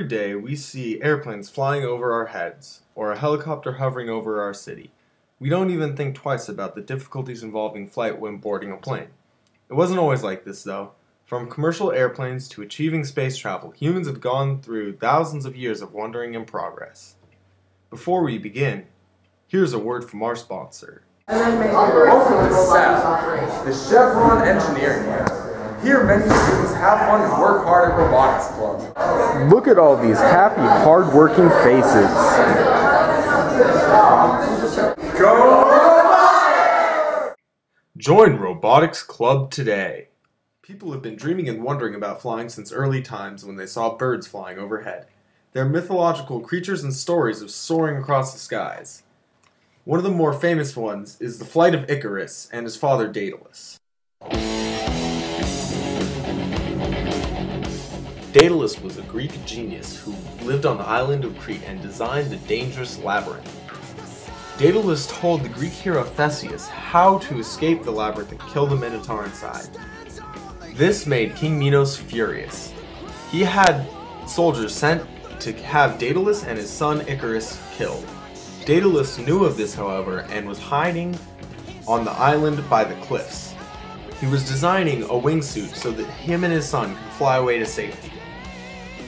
day we see airplanes flying over our heads, or a helicopter hovering over our city. We don't even think twice about the difficulties involving flight when boarding a plane. It wasn't always like this, though. From commercial airplanes to achieving space travel, humans have gone through thousands of years of wondering and progress. Before we begin, here's a word from our sponsor. Welcome to SAP, the Chevron Engineering Lab. Here many students have fun and work hard at Robotics Club. Look at all these happy, hard-working faces. Go Robotics! Join Robotics Club today. People have been dreaming and wondering about flying since early times when they saw birds flying overhead. They're mythological creatures and stories of soaring across the skies. One of the more famous ones is the Flight of Icarus and his father Daedalus. Daedalus was a Greek genius who lived on the island of Crete and designed the dangerous labyrinth. Daedalus told the Greek hero Theseus how to escape the labyrinth and kill the Minotaur inside. This made King Minos furious. He had soldiers sent to have Daedalus and his son Icarus killed. Daedalus knew of this, however, and was hiding on the island by the cliffs. He was designing a wingsuit so that him and his son could fly away to safety.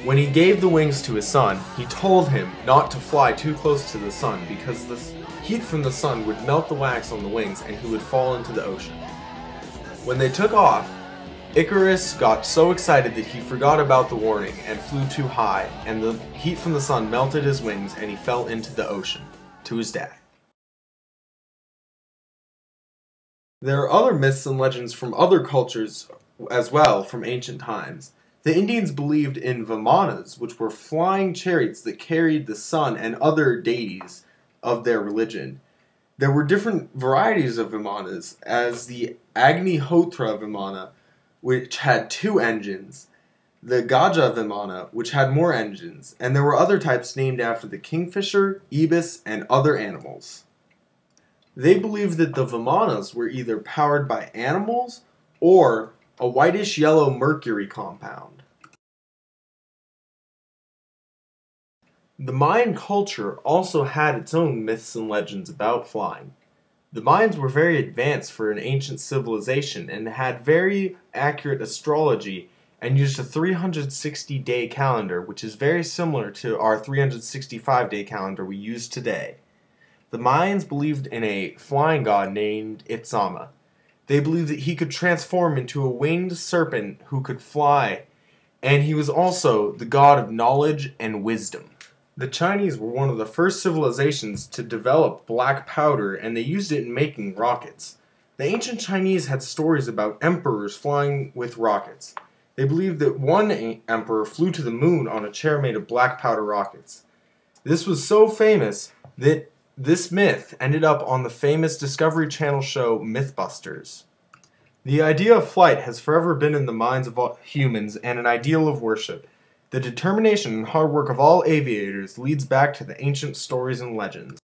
When he gave the wings to his son, he told him not to fly too close to the sun because the heat from the sun would melt the wax on the wings and he would fall into the ocean. When they took off, Icarus got so excited that he forgot about the warning and flew too high, and the heat from the sun melted his wings and he fell into the ocean, to his death. There are other myths and legends from other cultures as well from ancient times. The Indians believed in vimanas, which were flying chariots that carried the sun and other deities of their religion. There were different varieties of vimanas, as the Agnihotra Vimana, which had 2 engines, the Gaja Vimana, which had more engines, and there were other types named after the kingfisher, ibis, and other animals. They believed that the vimanas were either powered by animals or a whitish-yellow mercury compound. The Mayan culture also had its own myths and legends about flying. The Mayans were very advanced for an ancient civilization and had very accurate astrology and used a 360-day calendar, which is very similar to our 365-day calendar we use today. The Mayans believed in a flying god named Itzama. They believed that he could transform into a winged serpent who could fly, and he was also the god of knowledge and wisdom. The Chinese were one of the first civilizations to develop black powder, and they used it in making rockets. The ancient Chinese had stories about emperors flying with rockets. They believed that one emperor flew to the moon on a chair made of black powder rockets. This was so famous that this myth ended up on the famous Discovery Channel show Mythbusters. The idea of flight has forever been in the minds of all humans and an ideal of worship. The determination and hard work of all aviators leads back to the ancient stories and legends.